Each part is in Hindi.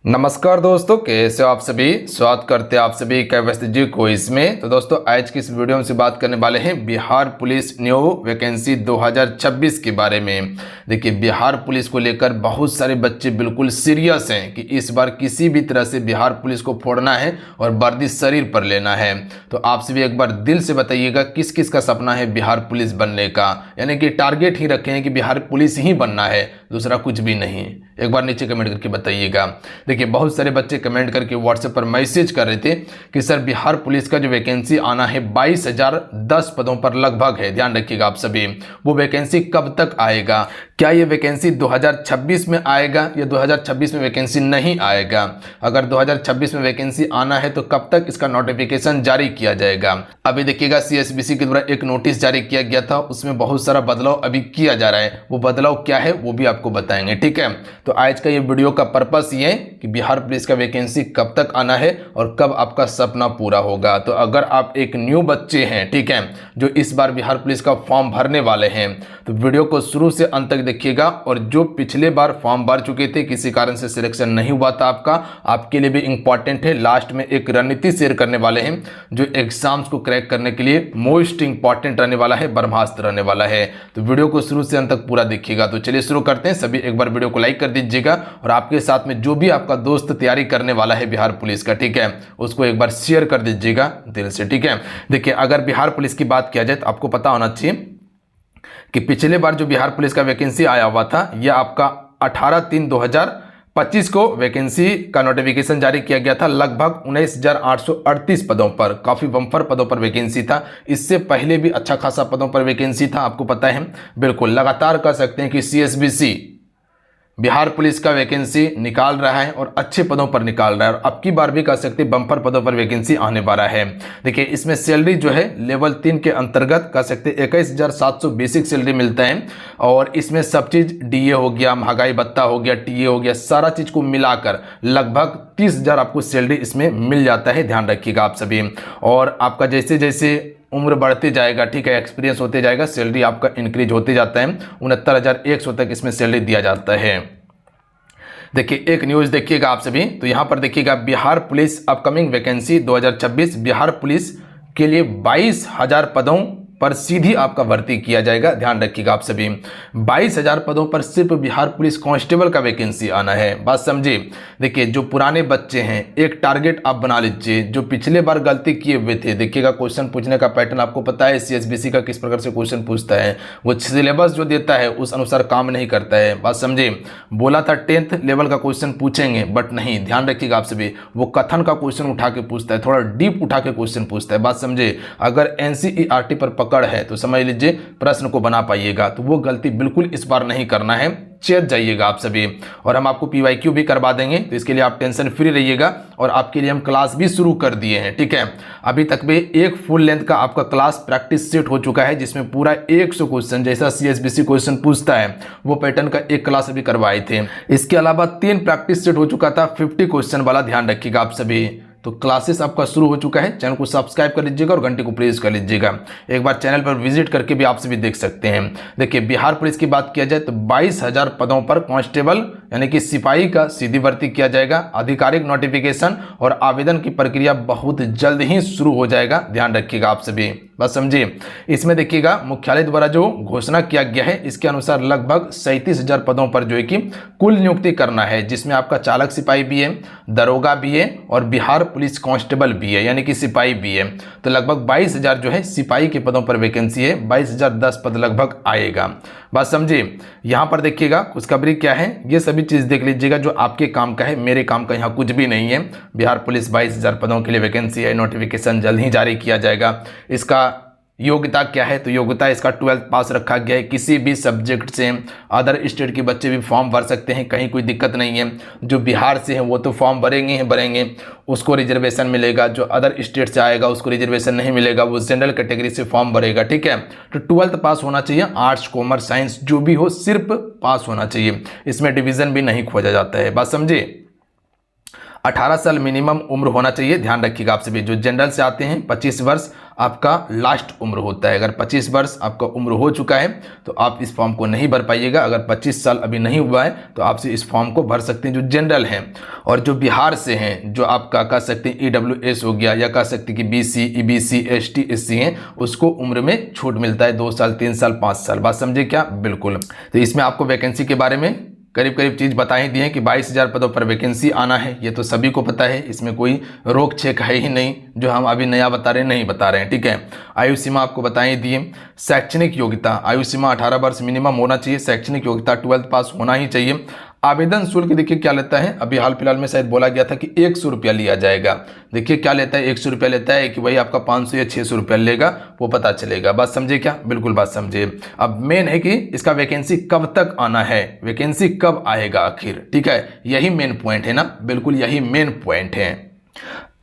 नमस्कार दोस्तों, कैसे हो आप सभी। स्वागत करते हैं आप सभी कैवस्त जी को इसमें। तो दोस्तों आज की इस वीडियो में से बात करने वाले हैं बिहार पुलिस न्यू वैकेंसी 2026 के बारे में। देखिए, बिहार पुलिस को लेकर बहुत सारे बच्चे बिल्कुल सीरियस हैं कि इस बार किसी भी तरह से बिहार पुलिस को फोड़ना है और वर्दी शरीर पर लेना है। तो आप सभी एक बार दिल से बताइएगा किस किस का सपना है बिहार पुलिस बनने का, यानी कि टारगेट ही रखे हैं कि बिहार पुलिस ही बनना है, दूसरा कुछ भी नहीं। एक बार नीचे कमेंट करके बताइएगा। देखिए, बहुत सारे बच्चे कमेंट करके व्हाट्सएप पर मैसेज कर रहे थे कि सर बिहार पुलिस का जो वैकेंसी आना है 22,010 पदों पर लगभग है। ध्यान रखिएगा आप सभी, वो वैकेंसी कब तक आएगा, क्या ये वैकेंसी 2026 में आएगा या 2026 में वैकेंसी नहीं आएगा। अगर 2026 में वैकेंसी आना है तो कब तक इसका नोटिफिकेशन जारी किया जाएगा। अभी देखिएगा सीएसबीसी के द्वारा एक नोटिस जारी किया गया था, उसमें बहुत सारा बदलाव अभी किया जा रहा है। वो बदलाव क्या है वो भी आपको बताएंगे, ठीक है। तो आज का ये वीडियो का पर्पस ये है कि बिहार पुलिस का वैकेंसी कब तक आना है और कब आपका सपना पूरा होगा। तो अगर आप एक न्यू बच्चे हैं, ठीक है, जो इस बार बिहार पुलिस का फॉर्म भरने वाले हैं, तो वीडियो को शुरू से अंत तक देखिएगा। और जो पिछले बार फॉर्म भर चुके थे, किसी कारण से सिलेक्शन नहीं हुआ था आपका, आपके लिए भी इंपॉर्टेंट है। लास्ट में एक रणनीति शेयर करने वाले हैं जो एग्जाम्स को क्रैक करने के लिए मोस्ट इंपॉर्टेंट रहने वाला है, ब्रह्मास्त्र रहने वाला है। तो वीडियो को शुरू से अंत तक पूरा देखिएगा। तो चलिए शुरू करते हैं। सभी एक बार वीडियो को लाइक कर दीजिएगा और आपके साथ में जो भी आपका दोस्त तैयारी करने वाला है बिहार पुलिस का, ठीक है, उसको एक बार शेयर कर दीजिएगा दिल से, ठीक है। देखिए, अगर बिहार पुलिस की बात किया जाए तो आपको पता होना चाहिए कि पिछले बार जो बिहार पुलिस का वैकेंसी आया हुआ था, यह आपका 18/3/2025 को वैकेंसी का नोटिफिकेशन जारी किया गया था। लगभग 19,838 पदों पर, काफी बम्पर पदों पर वैकेंसी था। इससे पहले भी अच्छा खासा पदों पर वैकेंसी था, आपको पता है। बिल्कुल लगातार कह सकते हैं कि सीएसबीसी बिहार पुलिस का वैकेंसी निकाल रहा है और अच्छे पदों पर निकाल रहा है। और अब की बार भी कह सकते हैं बम्पर पदों पर वैकेंसी आने वाला है। देखिए, इसमें सैलरी जो है लेवल 3 के अंतर्गत कह सकते हैं 21,700 बेसिक सैलरी मिलता है। और इसमें सब चीज डीए हो गया, महंगाई भत्ता हो गया, टीए हो गया, सारा चीज को मिलाकर लगभग 30,000 आपको सैलरी इसमें मिल जाता है। ध्यान रखिएगा आप सभी। और आपका जैसे जैसे उम्र बढ़ते जाएगा, ठीक है, एक्सपीरियंस होते जाएगा, सैलरी आपका इंक्रीज होते जाता है। 69,100 तक इसमें सैलरी दिया जाता है। देखिए, एक न्यूज़ देखिएगा आप सभी। तो यहाँ पर देखिएगा Bihar police upcoming vacancy 2026, Bihar police के लिए 22,000 पदों पर सीधी आपका भर्ती किया जाएगा। ध्यान रखिएगा आप सभी, 22,000 पदों पर सिर्फ बिहार पुलिस कांस्टेबल का वैकेंसी आना है। बात समझे। देखिए, जो पुराने बच्चे हैं एक टारगेट आप बना लीजिए, जो पिछले बार गलती किए हुए थे। देखिएगा, क्वेश्चन पूछने का पैटर्न आपको पता है सीएसबीसी का किस प्रकार से क्वेश्चन पूछता है। वो सिलेबस जो देता है उस अनुसार काम नहीं करता है। बात समझे। बोला था 10th लेवल का क्वेश्चन पूछेंगे, बट नहीं। ध्यान रखिएगा आप सभी, वो कथन का क्वेश्चन उठा के पूछता है, थोड़ा डीप उठा के क्वेश्चन पूछता है। बात समझे। अगर एनसीईआरटी पर है तो समझ लीजिए प्रश्न को बना पाइएगा। तो वो गलती बिल्कुल इस बार नहीं करना है, चेत जाइएगा आप सभी। और हम आपको पीवाईक्यू भी करवा देंगे, तो इसके लिए आप टेंशन फ्री रहिएगा। और आपके लिए हम क्लास भी शुरू कर दिए हैं, ठीक है। अभी तक भी एक फुल लेंथ का आपका क्लास प्रैक्टिस सेट हो चुका है, जिसमें पूरा 100 क्वेश्चन जैसा सीएसबीसी क्वेश्चन पूछता है वो पैटर्न का एक क्लास अभी करवाए थे। इसके अलावा 3 प्रैक्टिस सेट हो चुका था 50 क्वेश्चन वाला। ध्यान रखिएगा आप सभी। तो क्लासेस आपका शुरू हो चुका है। चैनल को सब्सक्राइब कर लीजिएगा और घंटे को प्रेस कर लीजिएगा। एक बार चैनल पर विजिट करके भी आप सभी देख सकते हैं। देखिए, बिहार पुलिस की बात किया जाए तो 22,000 पदों पर कांस्टेबल यानी कि सिपाही का सीधी भर्ती किया जाएगा। आधिकारिक नोटिफिकेशन और आवेदन की प्रक्रिया बहुत जल्द ही शुरू हो जाएगा। ध्यान रखिएगा आप सभी, बस समझिए। इसमें देखिएगा, मुख्यालय द्वारा जो घोषणा किया गया है इसके अनुसार लगभग 37,000 पदों पर जो है कि कुल नियुक्ति करना है, जिसमें आपका चालक सिपाही भी है, दरोगा भी है और बिहार पुलिस कांस्टेबल भी है, यानी कि सिपाही भी है। तो लगभग 22,000 जो है सिपाही के पदों पर वैकेंसी है। 22,010 पद लगभग आएगा। बात समझिए। यहाँ पर देखिएगा खुशखबरी क्या है, ये सभी चीज देख लीजिएगा जो आपके काम का है। मेरे काम का यहाँ कुछ भी नहीं है। बिहार पुलिस 22,000 पदों के लिए वैकेंसी है। नोटिफिकेशन जल्द ही जारी किया जाएगा। इसका योग्यता क्या है, तो योग्यता इसका 12th पास रखा गया है। किसी भी सब्जेक्ट से अदर स्टेट के बच्चे भी फॉर्म भर सकते हैं, कहीं कोई दिक्कत नहीं है। जो बिहार से हैं वो तो फॉर्म भरेंगे ही भरेंगे, उसको रिजर्वेशन मिलेगा। जो अदर स्टेट से आएगा उसको रिजर्वेशन नहीं मिलेगा, वो जनरल कैटेगरी से फॉर्म भरेगा, ठीक है। तो 12th पास होना चाहिए। आर्ट्स कॉमर्स साइंस जो भी हो सिर्फ पास होना चाहिए, इसमें डिवीजन भी नहीं खोजा जाता है। बात समझे। 18 साल मिनिमम उम्र होना चाहिए, ध्यान रखिएगा आप सभी। जो जनरल से आते हैं 25 वर्ष आपका लास्ट उम्र होता है। अगर 25 वर्ष आपका उम्र हो चुका है तो आप इस फॉर्म को नहीं भर पाइएगा। अगर 25 साल अभी नहीं हुआ है तो आपसे इस फॉर्म को भर सकते हैं जो जनरल हैं। और जो बिहार से हैं, जो आपका कह सकते हैं EWS हो गया, या कह सकते हैं कि BC EBC ST SC हैं, उसको उम्र में छूट मिलता है 2 साल 3 साल 5 साल। बात समझे क्या? बिल्कुल। तो इसमें आपको वैकेंसी के बारे में करीब करीब चीज़ बता ही दी है कि 22,000 पदों पर वैकेंसी आना है। ये तो सभी को पता है, इसमें कोई रोक छेक है ही नहीं जो हम अभी नया बता रहे हैं, नहीं बता रहे हैं, ठीक है। आयु सीमा आपको बता ही दी है। शैक्षणिक योग्यता, आयु सीमा 18 वर्ष मिनिमम होना चाहिए। शैक्षणिक योग्यता 12th पास होना ही चाहिए। आवेदन शुल्क देखिए क्या लेता है, अभी हाल फिलहाल में शायद बोला गया था कि 100 रुपया लिया जाएगा। देखिए क्या लेता है, 100 रुपया लेता है कि वही आपका 500 या 600 रुपया लेगा, वो पता चलेगा। बात समझे क्या? बिल्कुल बात समझे। अब मेन है कि इसका वैकेंसी कब तक आना है, वैकेंसी कब आएगा आखिर, ठीक है, यही मेन पॉइंट है ना, बिल्कुल यही मेन पॉइंट है।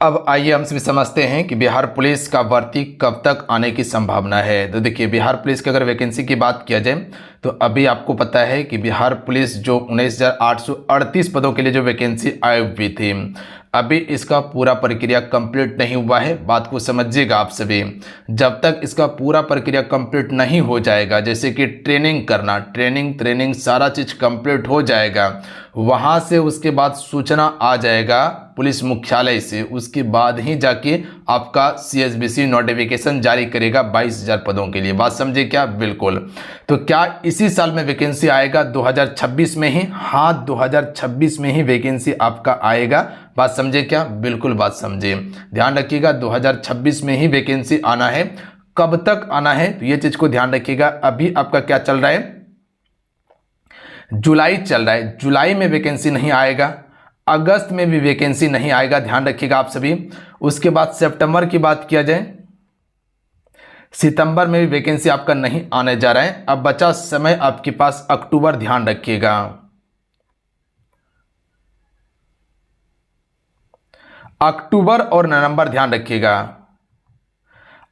अब आइए हम सभी समझते हैं कि बिहार पुलिस का भर्ती कब तक आने की संभावना है। तो देखिए बिहार पुलिस की अगर वैकेंसी की बात किया जाए तो अभी आपको पता है कि बिहार पुलिस जो 19,838 पदों के लिए जो वैकेंसी आई हुई थी, अभी इसका पूरा प्रक्रिया कंप्लीट नहीं हुआ है। बात को समझिएगा आप सभी। जब तक इसका पूरा प्रक्रिया कंप्लीट नहीं हो जाएगा, जैसे कि ट्रेनिंग करना, ट्रेनिंग सारा चीज़ कंप्लीट हो जाएगा, वहाँ से उसके बाद सूचना आ जाएगा पुलिस मुख्यालय से, उसके बाद ही जाके आपका CSBC नोटिफिकेशन जारी करेगा 22,000 पदों के लिए। बात समझे क्या? बिल्कुल। तो क्या इसी साल में वैकेंसी आएगा 2026 में ही? हाँ, 2026 में ही वैकेंसी आपका आएगा। बात समझे क्या? बिल्कुल बात समझे। ध्यान रखिएगा 2026 में ही वैकेंसी आना है। कब तक आना है तो ये चीज को ध्यान रखिएगा। अभी आपका क्या चल रहा है, जुलाई चल रहा है, जुलाई में वैकेंसी नहीं आएगा, अगस्त में भी वैकेंसी नहीं आएगा, ध्यान रखिएगा आप सभी। उसके बाद सितंबर की बात किया जाए, सितंबर में भी वैकेंसी आपका नहीं आने जा रहा है। अब बचा समय आपके पास अक्टूबर, ध्यान रखिएगा। अक्टूबर और नवंबर, ध्यान रखिएगा,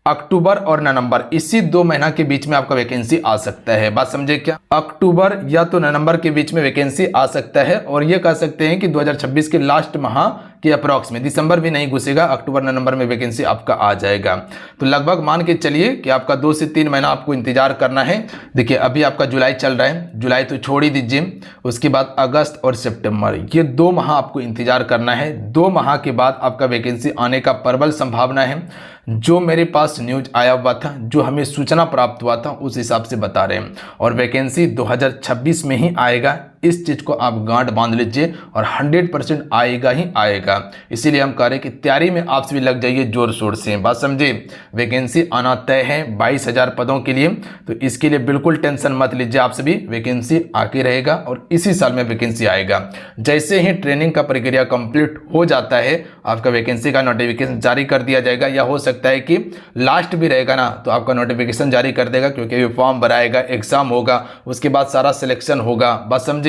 अक्टूबर और नवंबर, इसी 2 महीना के बीच में आपका वैकेंसी आ सकता है। बात समझे क्या? अक्टूबर या तो नवंबर के बीच में वैकेंसी आ सकता है। और ये कह सकते हैं कि 2026 के लास्ट माह के अप्रॉक्स में, दिसंबर भी नहीं घुसेगा, अक्टूबर नवंबर में वैकेंसी आपका आ जाएगा। तो लगभग मान के चलिए कि आपका 2 से 3 महीना आपको इंतजार करना है। देखिए अभी आपका जुलाई चल रहा है, जुलाई तो छोड़ ही दीजिए, उसके बाद अगस्त और सितंबर, ये 2 माह आपको इंतजार करना है। 2 माह के बाद आपका वैकेंसी आने का प्रबल संभावना है। जो मेरे पास न्यूज आया हुआ था, जो हमें सूचना प्राप्त हुआ था, उस हिसाब से बता रहे हैं। और वैकेंसी 2026 में ही आएगा, इस चीज को आप गांठ बांध लीजिए, और 100% आएगा ही आएगा। इसीलिए हम कह रहे हैं कि तैयारी में आप सभी लग जाइए जोर शोर से। बात समझे? वैकेंसी आना तय है 22,000 पदों के लिए, तो इसके लिए बिल्कुल टेंशन मत लीजिए आप सभी, वैकेंसी आके रहेगा और इसी साल में वैकेंसी आएगा। जैसे ही ट्रेनिंग का प्रक्रिया कंप्लीट हो जाता है, आपका वैकेंसी का नोटिफिकेशन जारी कर दिया जाएगा, या हो सकता है कि लास्ट भी रहेगा ना तो आपका नोटिफिकेशन जारी कर देगा, क्योंकि ये फॉर्म भराएगा, एग्जाम होगा, उसके बाद सारा सिलेक्शन होगा। बात समझे?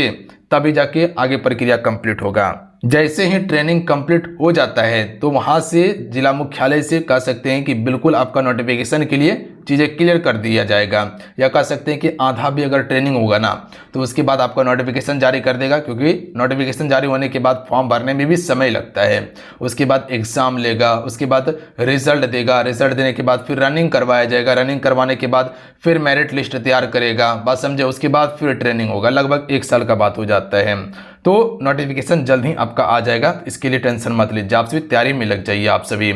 तभी जाके आगे प्रक्रिया कंप्लीट होगा। जैसे ही ट्रेनिंग कंप्लीट हो जाता है तो वहां से जिला मुख्यालय से कह सकते हैं कि बिल्कुल आपका नोटिफिकेशन के लिए चीज़ें क्लियर कर दिया जाएगा, या कह सकते हैं कि आधा भी अगर ट्रेनिंग होगा ना तो उसके बाद आपका नोटिफिकेशन जारी कर देगा, क्योंकि नोटिफिकेशन जारी होने के बाद फॉर्म भरने में भी समय लगता है। उसके बाद एग्ज़ाम लेगा, उसके बाद रिजल्ट देगा, रिजल्ट देने के बाद फिर रनिंग करवाया जाएगा, रनिंग करवाने के बाद फिर मेरिट लिस्ट तैयार करेगा। बात समझे? उसके बाद फिर ट्रेनिंग होगा, लगभग 1 साल का बात हो जाता है। तो नोटिफिकेशन जल्द ही आपका आ जाएगा, इसके लिए टेंशन मत लीजिए, आप सभी तैयारी में लग जाइए आप सभी।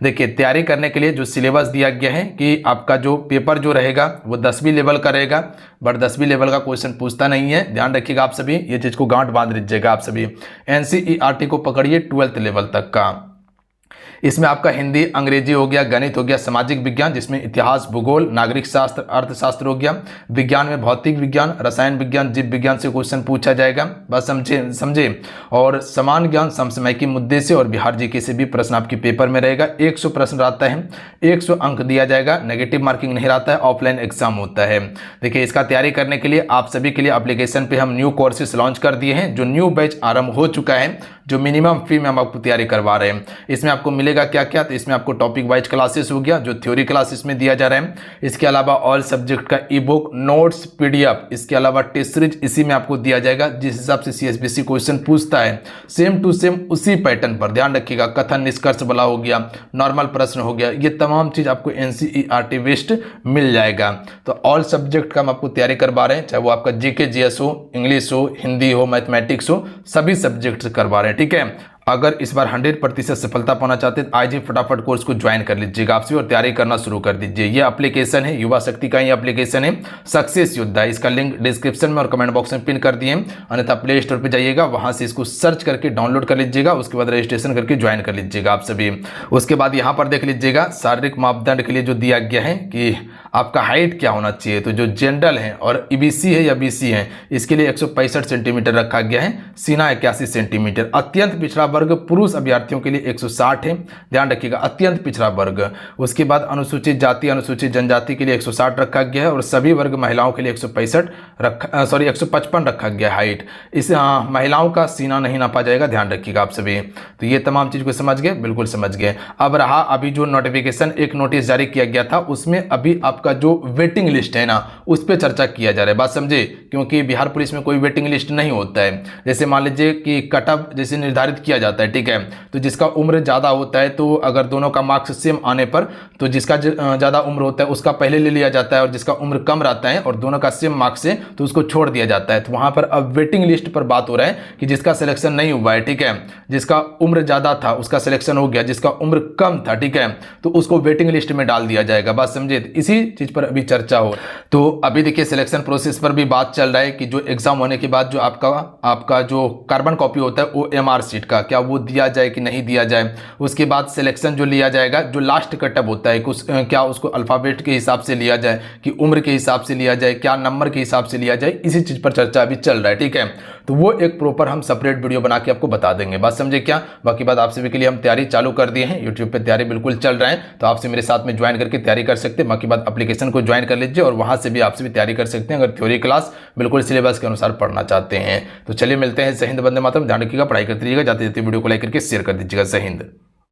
देखिए तैयारी करने के लिए जो सिलेबस दिया गया है कि आपका जो पेपर जो रहेगा वो 10वीं लेवल का रहेगा, बट 10वीं लेवल का क्वेश्चन पूछता नहीं है, ध्यान रखिएगा आप सभी, ये चीज़ को गांठ बांध लीजिएगा आप सभी। NCERT को पकड़िए 12th लेवल तक का। इसमें आपका हिंदी, अंग्रेजी हो गया, गणित हो गया, सामाजिक विज्ञान जिसमें इतिहास, भूगोल, नागरिक शास्त्र, अर्थशास्त्र हो गया, विज्ञान में भौतिक विज्ञान, रसायन विज्ञान, जीव विज्ञान से क्वेश्चन पूछा जाएगा। बस समझे। और समान ज्ञान, समसामयिक मुद्दे से और बिहार जीके से भी प्रश्न आपके पेपर में रहेगा। 100 प्रश्न रहता है, 100 अंक दिया जाएगा, नेगेटिव मार्किंग नहीं रहता है, ऑफलाइन एग्जाम होता है। देखिए इसका तैयारी करने के लिए आप सभी के लिए एप्लीकेशन पे हम न्यू कोर्सेज लॉन्च कर दिए हैं, जो न्यू बैच आरंभ हो चुका है, जो मिनिमम फी में हम आपको तैयारी करवा रहे हैं। इसमें आपको मिलेगा क्या क्या, तो इसमें आपको टॉपिक वाइज क्लासेस हो गया, जो थ्योरी क्लास इसमें दिया जा रहा है। इसके अलावा ऑल सब्जेक्ट का ई बुक, नोट्स, पीडीएफ, इसके अलावा टेस्ट सीरीज इसी में आपको दिया जाएगा। जिस हिसाब से सीएसबीसी क्वेश्चन पूछता है सेम टू सेम उसी पैटर्न पर, ध्यान रखिएगा। कथन निष्कर्ष वाला हो गया, नॉर्मल प्रश्न हो गया, ये तमाम चीज आपको एनसीईआरटी बेस्ड मिल जाएगा। तो ऑल सब्जेक्ट का हम आपको तैयारी करवा रहे हैं, चाहे वो आपका जीके जीएस हो, इंग्लिश हो, हिंदी हो, मैथमेटिक्स हो, सभी सब्जेक्ट करवा रहे हैं, ठीक है। अगर इस बार 100% सफलता पाना चाहते हैं तो आज ही फटाफट कोर्स को ज्वाइन कर लीजिएगा आपसे और तैयारी करना शुरू कर दीजिए। ये एप्लीकेशन है, युवा शक्ति का ही एप्लीकेशन है, सक्सेस योद्धा। इसका लिंक डिस्क्रिप्शन में और कमेंट बॉक्स में पिन कर दिए, अन्यथा प्ले स्टोर पर जाइएगा, वहां से इसको सर्च करके डाउनलोड कर लीजिएगा, उसके बाद रजिस्ट्रेशन करके ज्वाइन कर लीजिएगा आप सभी। उसके बाद यहाँ पर देख लीजिएगा शारीरिक मापदंड के लिए जो दिया गया है कि आपका हाइट क्या होना चाहिए, तो जो जनरल है और ईबीसी है या बीसी है इसके लिए 165 सेंटीमीटर रखा गया है, सीना 81 सेंटीमीटर। अत्यंत पिछड़ा वर्ग पुरुष अभ्यर्थियों के लिए 160 है, ध्यान रखिएगा, अत्यंत पिछड़ा वर्ग। उसके बाद अनुसूचित जाति, अनुसूचित जनजाति के लिए 160 रखा गया है और सभी वर्ग महिलाओं के लिए 155 रखा गया हाइट। इस महिलाओं का सीना नहीं नापा जाएगा, ध्यान रखिएगा आप सभी। तो ये तमाम चीज को समझ गए, बिल्कुल समझ गए। अब रहा अभी जो नोटिफिकेशन, एक नोटिस जारी किया गया था, उसमें अभी आपका जो वेटिंग लिस्ट है ना उस पर चर्चा किया जा रहा है, बात समझे, क्योंकि बिहार पुलिस में कोई वेटिंग लिस्ट नहीं होता है। जैसे मान लीजिए कि कट ऑफ जैसे निर्धारित किया जाता है, ठीक है, तो जिसका उम्र ज़्यादा होता है तो अगर दोनों का मार्क्स सेम आने पर तो जिसका ज़्यादा उम्र होता है उसका पहले ले लिया जाता है, और जिसका उम्र कम रहता है और दोनों का सेम मार्क्स है तो उसको छोड़ दिया जाता है। तो वहाँ पर अब वेटिंग लिस्ट पर बात हो रहा है कि जिसका सिलेक्शन नहीं हुआ है, ठीक है, जिसका उम्र ज़्यादा था उसका सिलेक्शन हो गया, जिसका उम्र कम था, ठीक है, तो उसको वेटिंग लिस्ट में डाल दिया जाएगा, बात समझे। इसी चीज़ पर अभी चर्चा हो। तो अभी देखिए सिलेक्शन प्रोसेस पर भी बात चल रहा है कि जो एग्जाम होने के बाद जो आपका जो कार्बन कॉपी होता है OMR सीट का, क्या वो दिया जाए कि नहीं दिया जाए। उसके बाद सिलेक्शन जो लिया जाएगा, जो लास्ट कटअप होता है कुछ, क्या उसको अल्फाबेट के हिसाब से लिया जाए कि उम्र के हिसाब से लिया जाए, क्या नंबर के हिसाब से लिया जाए, इसी चीज पर चर्चा अभी चल रहा है, ठीक है। तो वो एक प्रॉपर हम सेपरेट वीडियो बना के आपको बता देंगे, बात समझे क्या। बाकी बात आप सभी के लिए हम तैयारी चालू कर दिए हैं, यूट्यूब पे तैयारी बिल्कुल चल रहा है, तो आपसे मेरे साथ में ज्वाइन करके तैयारी कर सकते हैं। बाकी बात एप्लीकेशन को ज्वाइन कर लीजिए और वहां से भी आपसे भी तैयारी कर सकते हैं अगर थ्योरी क्लास बिल्कुल सिलेबस के अनुसार पढ़ना चाहते हैं। तो चलिए मिलते हैं। जय हिंद, वंदे मातरम। ध्यान रखिएगा, पढ़ाई करते रहिएगा, जाते जाते वीडियो को लाइक करके शेयर कर दीजिएगा। जय हिंद।